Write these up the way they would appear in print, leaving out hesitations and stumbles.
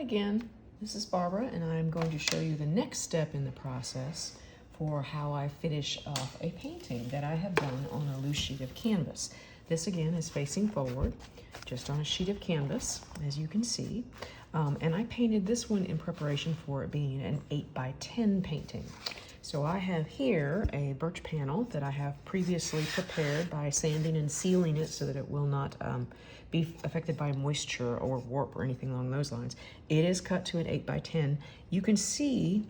again, this is Barbara, and I'm going to show you the next step in the process for how I finish off a painting that I have done on a loose sheet of canvas. This again is facing forward, just on a sheet of canvas, as you can see. And I painted this one in preparation for it being an 8x10 painting. So I have here a birch panel that I have previously prepared by sanding and sealing it so that it will not be affected by moisture or warp or anything along those lines. It is cut to an 8x10. You can see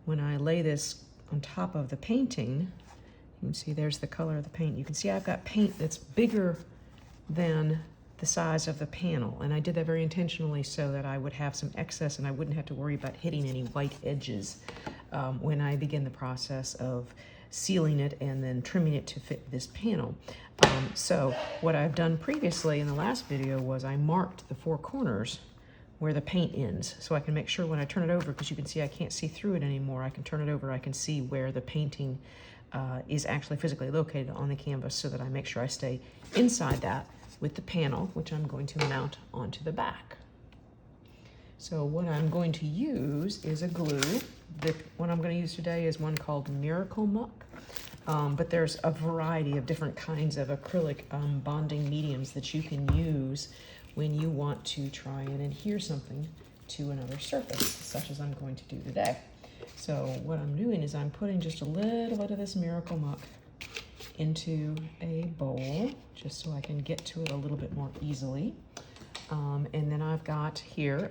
when I lay this on top of the painting, you can see there's the color of the paint. You can see I've got paint that's bigger than the size of the panel, and I did that very intentionally so that I would have some excess and I wouldn't have to worry about hitting any white edges when I begin the process of sealing it and then trimming it to fit this panel. So what I've done previously in the last video was I marked the four corners where the paint ends, so I can make sure when I turn it over, because you can see I can't see through it anymore, I can turn it over, I can see where the painting is actually physically located on the canvas, so that I make sure I stay inside that with the panel, which I'm going to mount onto the back. So what I'm going to use is a glue. The one I'm going to use today is one called Miracle Muck, but there's a variety of different kinds of acrylic bonding mediums that you can use when you want to try and adhere something to another surface, such as I'm going to do today. So what I'm doing is I'm putting just a little bit of this Miracle Muck into a bowl, just so I can get to it a little bit more easily. And then I've got here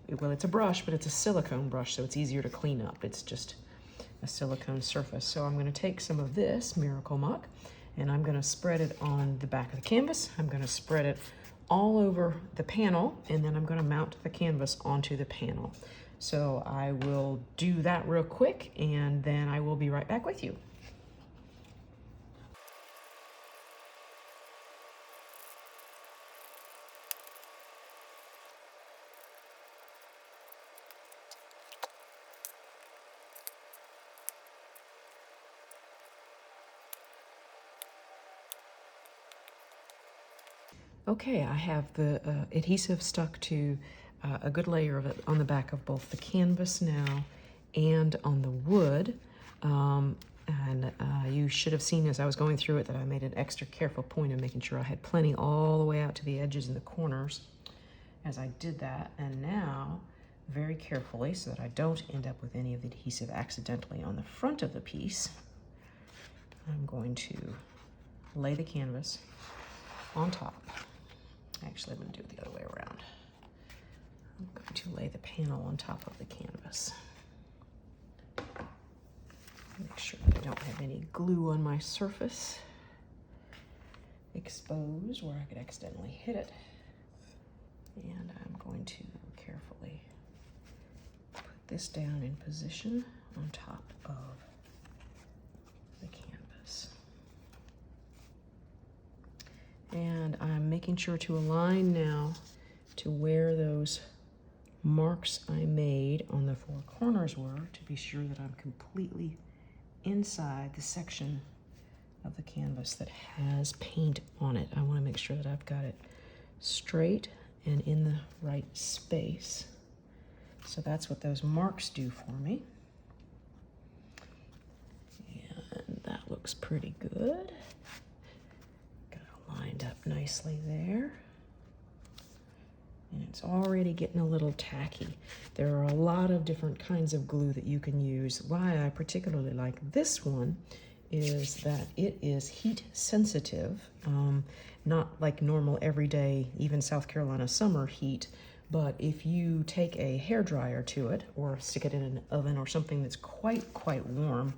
it's a brush, but it's a silicone brush, so it's easier to clean up. It's just a silicone surface. So I'm going to take some of this Miracle Muck, and I'm going to spread it on the back of the canvas. I'm going to spread it all over the panel, and then I'm going to mount the canvas onto the panel. So I will do that real quick, and then I will be right back with you. Okay, I have the adhesive stuck to a good layer of it on the back of both the canvas now and on the wood. You should have seen as I was going through it that I made an extra careful point of making sure I had plenty all the way out to the edges and the corners as I did that. And now, very carefully, so that I don't end up with any of the adhesive accidentally on the front of the piece, I'm going to lay the canvas on top. Actually, I'm going to do it the other way around. I'm going to lay the panel on top of the canvas. Make sure that I don't have any glue on my surface exposed where I could accidentally hit it. And I'm going to carefully put this down in position on top of the canvas. And I'm making sure to align now to where those marks I made on the four corners were, to be sure that I'm completely inside the section of the canvas that has paint on it. I want to make sure that I've got it straight and in the right space. So that's what those marks do for me. And that looks pretty good. Lined up nicely there. And it's already getting a little tacky. There are a lot of different kinds of glue that you can use. Why I particularly like this one is that it is heat sensitive, not like normal everyday, even South Carolina summer heat, but if you take a hairdryer to it or stick it in an oven or something that's quite warm,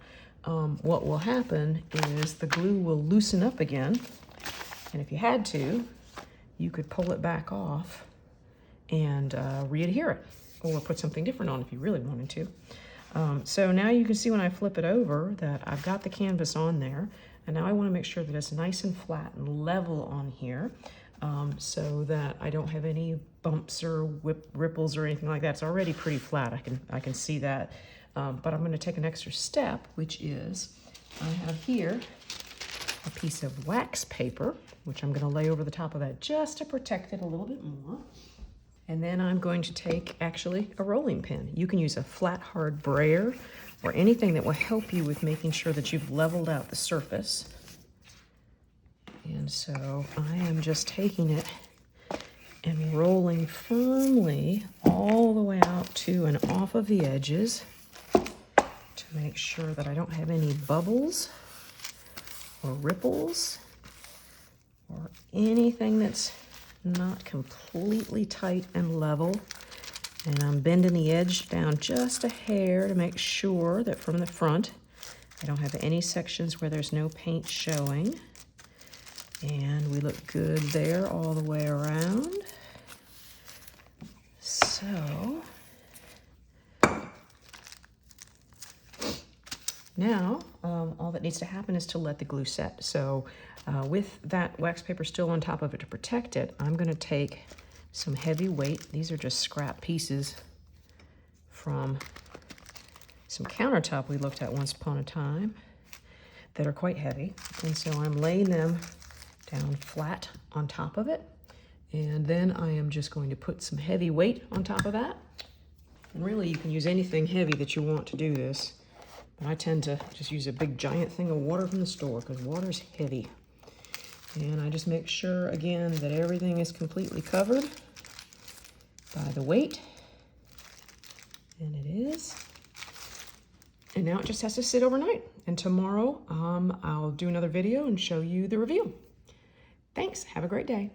what will happen is the glue will loosen up again. And if you had to, you could pull it back off and re-adhere it, or put something different on if you really wanted to. So now you can see when I flip it over that I've got the canvas on there, and now I want to make sure that it's nice and flat and level on here, so that I don't have any bumps or ripples or anything like that. It's already pretty flat. I can see that, but I'm going to take an extra step, which is I have here a piece of wax paper, which I'm going to lay over the top of that just to protect it a little bit more. And then I'm going to take actually a rolling pin. You can use a flat hard brayer or anything that will help you with making sure that you've leveled out the surface. And so I am just taking it and rolling firmly all the way out to and off of the edges to make sure that I don't have any bubbles or ripples or anything that's not completely tight and level. And I'm bending the edge down just a hair to make sure that from the front I don't have any sections where there's no paint showing. And we look good there all the way around. So now all that needs to happen is to let the glue set. So with that wax paper still on top of it to protect it, I'm going to take some heavy weight. These are just scrap pieces from some countertop we looked at once upon a time that are quite heavy. And so I'm laying them down flat on top of it. And then I am just going to put some heavy weight on top of that. And really you can use anything heavy that you want to do this. But I tend to just use a big giant thing of water from the store because water's heavy. And I just make sure again that everything is completely covered by the weight. And it is. And now it just has to sit overnight. And tomorrow I'll do another video and show you the reveal. Thanks. Have a great day.